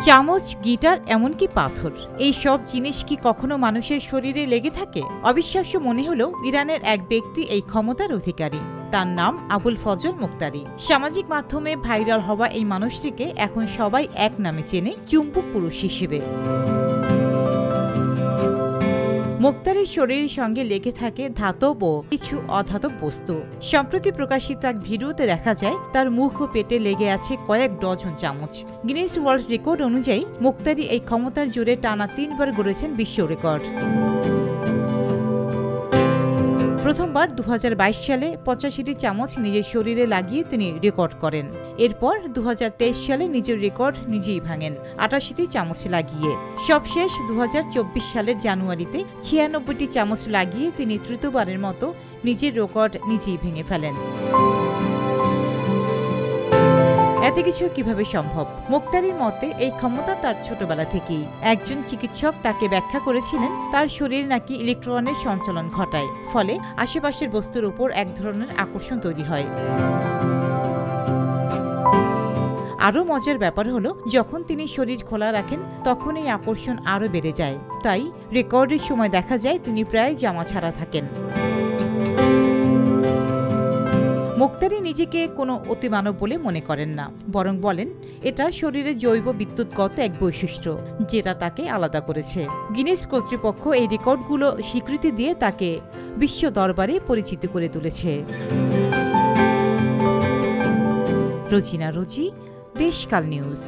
চামচ, গিটার, এমনকি পাথর, এই সব জিনিস কি কখনো মানুষের শরীরে লেগে থাকে? অবিশ্বাস্য মনে হলেও ইরানের এক ব্যক্তি এই ক্ষমতার অধিকারী। তার নাম আবুল ফজল মুক্তারি। সামাজিক মাধ্যমে ভাইরাল হওয়া এই মানুষটিকে এখন সবাই এক নামে চেনে, চুম্বক পুরুষ হিসেবে। মুক্তারির শরীরের সঙ্গে লেগে থাকে ধাতব ও কিছু অধাতব বস্তু। সম্প্রতি প্রকাশিত এক ভিডিওতে দেখা যায় তার মুখ ও পেটে লেগে আছে কয়েক ডজন চামচ। গিনেস ওয়ার্ল্ড রেকর্ড অনুযায়ী মুক্তারি এই ক্ষমতার জোরে টানা 3 বার গড়েছেন বিশ্ব রেকর্ড। প্রথমবার 2022 সালে 85টি চামচ নিজের শরীরে লাগিয়ে তিনি রেকর্ড করেন। এরপর 2023 সালে নিজের রেকর্ড নিজেই ভাঙেন 88টি চামচ লাগিয়ে। সবশেষ 2024 সালের জানুয়ারিতে 96টি চামচ লাগিয়ে তিনি তৃতীয়বারের মতো নিজের রেকর্ড নিজেই ভেঙে ফেলেন। এত কিছু কিভাবে সম্ভব? মুক্তারির মতে এই ক্ষমতা তার ছোটবেলা থেকেই। একজন চিকিৎসক তাকে ব্যাখ্যা করেছিলেন তার শরীর নাকি ইলেকট্রনের সঞ্চালন ঘটায়, ফলে আশেপাশের বস্তুর উপর এক ধরনের আকর্ষণ তৈরি হয়। আরও মজার ব্যাপার হলো, যখন তিনি শরীর খোলা রাখেন তখন এই আকর্ষণ আরও বেড়ে যায়। তাই রেকর্ডের সময় দেখা যায় তিনি প্রায় জামা ছাড়া থাকেন। মুক্তারি নিজেকে কোনো অতিমানব বলে মনে করেন না, বরং বলেন এটা শরীরের জৈব বিদ্যুৎগত এক বৈশিষ্ট্য যেটা তাকে আলাদা করেছে। গিনেস কর্তৃপক্ষ এই রেকর্ডগুলো স্বীকৃতি দিয়ে তাকে বিশ্ব দরবারে পরিচিত করে তুলেছে। রোজিনা রোজি, দেশকাল নিউজ।